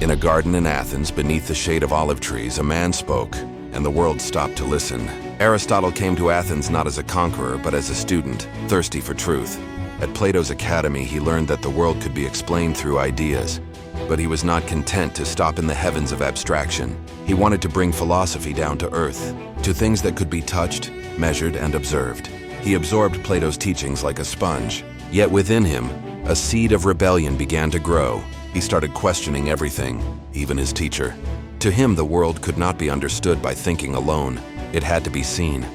In a garden in Athens, beneath the shade of olive trees, a man spoke, and the world stopped to listen. Aristotle came to Athens not as a conqueror, but as a student, thirsty for truth. At Plato's academy, he learned that the world could be explained through ideas. But he was not content to stop in the heavens of abstraction. He wanted to bring philosophy down to earth, to things that could be touched, measured, and observed. He absorbed Plato's teachings like a sponge. Yet within him, a seed of rebellion began to grow. He started questioning everything, even his teacher. To him, the world could not be understood by thinking alone. It had to be seen.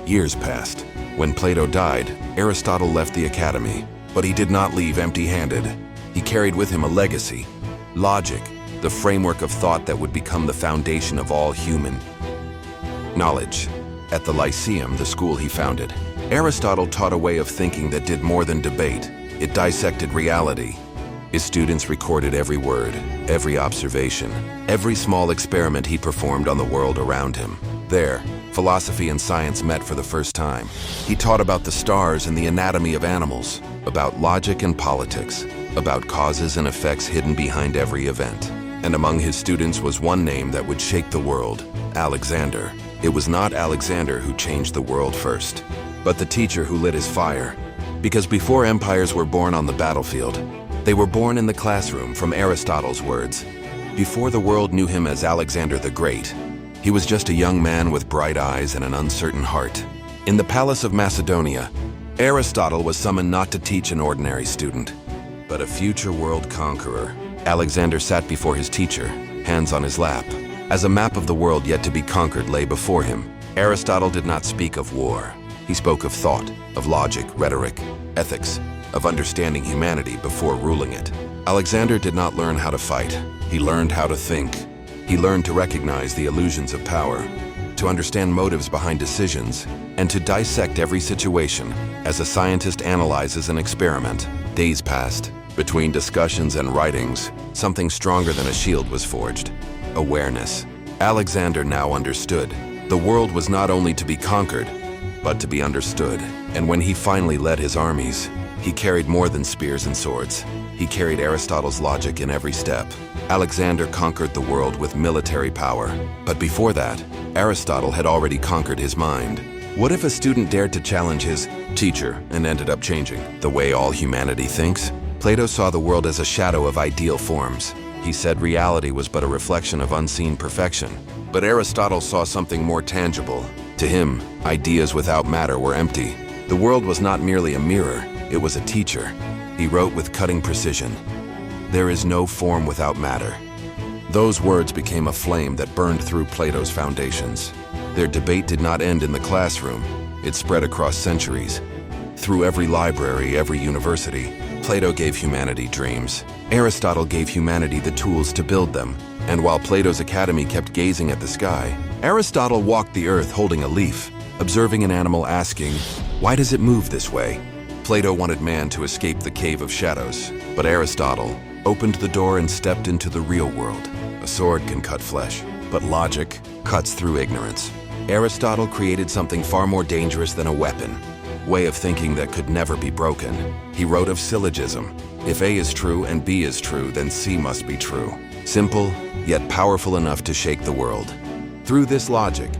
Years passed. When Plato died, Aristotle left the academy, but he did not leave empty-handed. He carried with him a legacy, logic, the framework of thought that would become the foundation of all human knowledge. At the Lyceum, the school he founded, Aristotle taught a way of thinking that did more than debate. It dissected reality. His students recorded every word, every observation, every small experiment he performed on the world around him. There, philosophy and science met for the first time. He taught about the stars and the anatomy of animals, about logic and politics, about causes and effects hidden behind every event. And among his students was one name that would shake the world: Alexander. It was not Alexander who changed the world first, but the teacher who lit his fire. Because before empires were born on the battlefield, they were born in the classroom, from Aristotle's words. Before the world knew him as Alexander the Great, he was just a young man with bright eyes and an uncertain heart. In the palace of Macedonia, Aristotle was summoned not to teach an ordinary student, but a future world conqueror. Alexander sat before his teacher, hands on his lap. As a map of the world yet to be conquered lay before him, Aristotle did not speak of war. He spoke of thought, of logic, rhetoric, ethics, of understanding humanity before ruling it. Alexander did not learn how to fight. He learned how to think. He learned to recognize the illusions of power, to understand motives behind decisions, and to dissect every situation as a scientist analyzes an experiment. Days passed. Between discussions and writings, something stronger than a shield was forged: awareness. Alexander now understood. The world was not only to be conquered, but to be understood. And when he finally led his armies, he carried more than spears and swords. He carried Aristotle's logic in every step. Alexander conquered the world with military power. But before that, Aristotle had already conquered his mind. What if a student dared to challenge his teacher and ended up changing the way all humanity thinks? Plato saw the world as a shadow of ideal forms. He said reality was but a reflection of unseen perfection. But Aristotle saw something more tangible. To him, ideas without matter were empty. The world was not merely a mirror, it was a teacher. He wrote with cutting precision, "There is no form without matter." Those words became a flame that burned through Plato's foundations. Their debate did not end in the classroom. It spread across centuries. Through every library, every university, Plato gave humanity dreams. Aristotle gave humanity the tools to build them. And while Plato's academy kept gazing at the sky, Aristotle walked the earth holding a leaf, observing an animal, asking, "Why does it move this way?" Plato wanted man to escape the cave of shadows, but Aristotle opened the door and stepped into the real world. A sword can cut flesh, but logic cuts through ignorance. Aristotle created something far more dangerous than a weapon, way of thinking that could never be broken. He wrote of syllogism. If A is true and B is true, then C must be true. Simple, yet powerful enough to shake the world. Through this logic,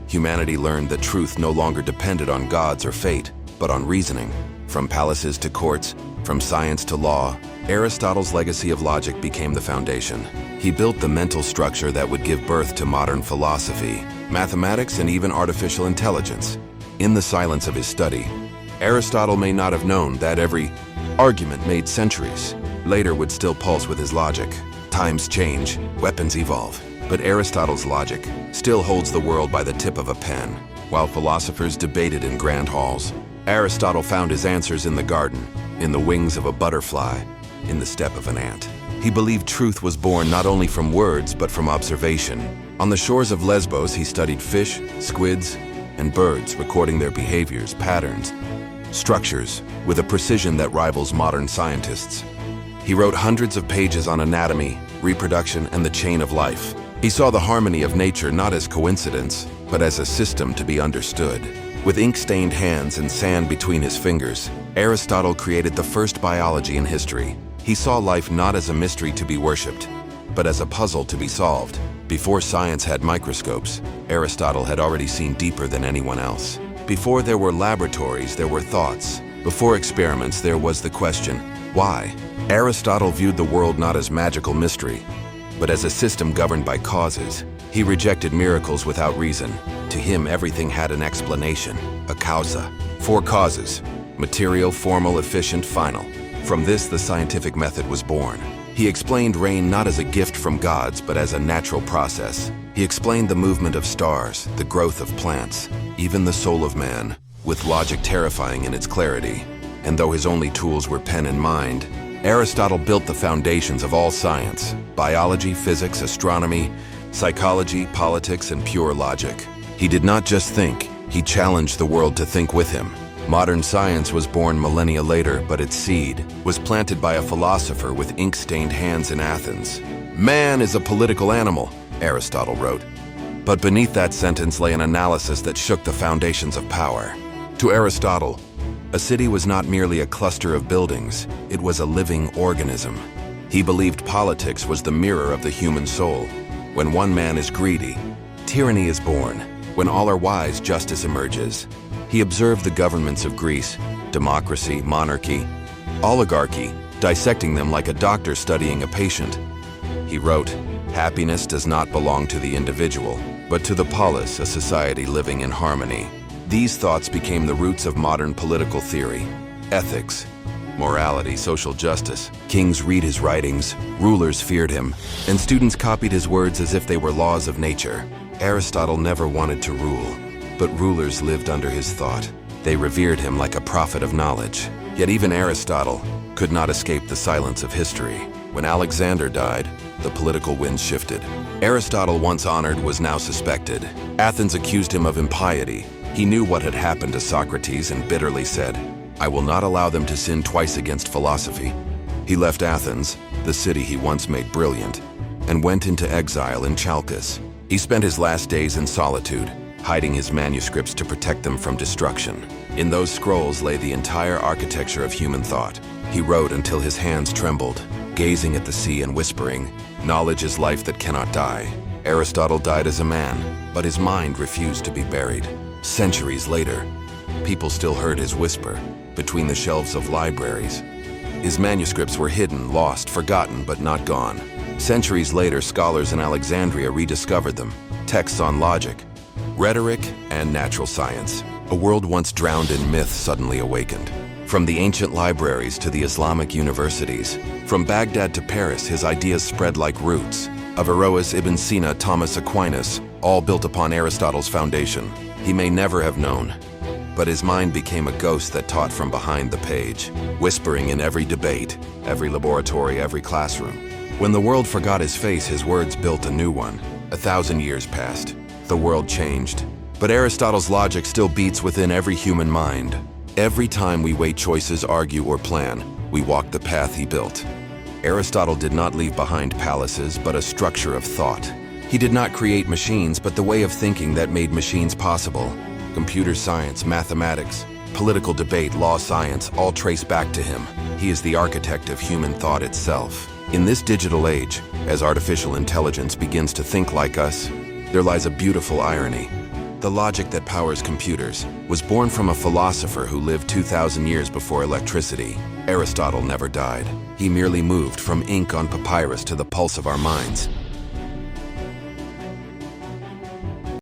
humanity learned that truth no longer depended on gods or fate, but on reasoning. From palaces to courts, from science to law, Aristotle's legacy of logic became the foundation. He built the mental structure that would give birth to modern philosophy, mathematics, and even artificial intelligence. In the silence of his study, Aristotle may not have known that every argument made centuries later would still pulse with his logic. Times change, weapons evolve, but Aristotle's logic still holds the world by the tip of a pen. While philosophers debated in grand halls, Aristotle found his answers in the garden, in the wings of a butterfly, in the step of an ant. He believed truth was born not only from words, but from observation. On the shores of Lesbos, he studied fish, squids, and birds, recording their behaviors, patterns, structures, with a precision that rivals modern scientists. He wrote hundreds of pages on anatomy, reproduction, and the chain of life. He saw the harmony of nature not as coincidence, but as a system to be understood. With ink-stained hands and sand between his fingers, Aristotle created the first biology in history. He saw life not as a mystery to be worshipped, but as a puzzle to be solved. Before science had microscopes, Aristotle had already seen deeper than anyone else. Before there were laboratories, there were thoughts. Before experiments, there was the question, why? Aristotle viewed the world not as magical mystery, but as a system governed by causes. He rejected miracles without reason. To him, everything had an explanation, a causa. 4 causes: material, formal, efficient, final. From this, the scientific method was born. He explained rain not as a gift from gods, but as a natural process. He explained the movement of stars, the growth of plants, even the soul of man, with logic terrifying in its clarity. And though his only tools were pen and mind, Aristotle built the foundations of all science: biology, physics, astronomy, psychology, politics, and pure logic. He did not just think, he challenged the world to think with him. Modern science was born millennia later, but its seed was planted by a philosopher with ink-stained hands in Athens. Man is a political animal, Aristotle wrote. But beneath that sentence lay an analysis that shook the foundations of power. To Aristotle, a city was not merely a cluster of buildings, it was a living organism. He believed politics was the mirror of the human soul. When one man is greedy, tyranny is born. When all are wise, justice emerges. He observed the governments of Greece, democracy, monarchy, oligarchy, dissecting them like a doctor studying a patient. He wrote, "Happiness does not belong to the individual, but to the polis, a society living in harmony." These thoughts became the roots of modern political theory. Ethics, morality, social justice. Kings read his writings, rulers feared him, and students copied his words as if they were laws of nature. Aristotle never wanted to rule, but rulers lived under his thought. They revered him like a prophet of knowledge. Yet even Aristotle could not escape the silence of history. When Alexander died, the political winds shifted. Aristotle, once honored, was now suspected. Athens accused him of impiety. He knew what had happened to Socrates and bitterly said, "I will not allow them to sin twice against philosophy." He left Athens, the city he once made brilliant, and went into exile in Chalcis. He spent his last days in solitude, hiding his manuscripts to protect them from destruction. In those scrolls lay the entire architecture of human thought. He wrote until his hands trembled, gazing at the sea and whispering, "Knowledge is life that cannot die." Aristotle died as a man, but his mind refused to be buried. Centuries later, people still heard his whisper between the shelves of libraries. His manuscripts were hidden, lost, forgotten, but not gone. Centuries later, scholars in Alexandria rediscovered them. Texts on logic, rhetoric, and natural science. A world once drowned in myth suddenly awakened. From the ancient libraries to the Islamic universities, from Baghdad to Paris, his ideas spread like roots. Averroes, Ibn Sina, Thomas Aquinas, all built upon Aristotle's foundation. He may never have known, but his mind became a ghost that taught from behind the page, whispering in every debate, every laboratory, every classroom. When the world forgot his face, his words built a new one. 1,000 years passed. The world changed. But Aristotle's logic still beats within every human mind. Every time we weigh choices, argue, or plan, we walk the path he built. Aristotle did not leave behind palaces, but a structure of thought. He did not create machines, but the way of thinking that made machines possible. Computer science, mathematics, political debate, law science, all trace back to him. He is the architect of human thought itself. In this digital age, as artificial intelligence begins to think like us, there lies a beautiful irony. The logic that powers computers was born from a philosopher who lived 2,000 years before electricity. Aristotle never died. He merely moved from ink on papyrus to the pulse of our minds.